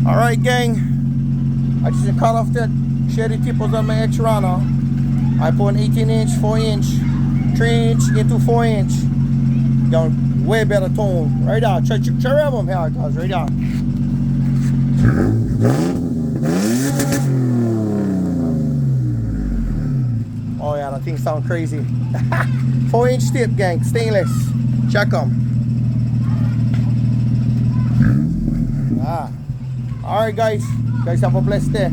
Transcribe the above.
Alright, gang. I just cut off the cherry tippers on my X-Rana. I put an 18-inch, 4-inch, 3-inch into 4-inch. Got way better tone. Right there. Try them here, guys. Right there. Oh yeah, that thing sound crazy. 4-inch tip, gang. Stainless. Check them. Alright, guys. Guys have a blessed day.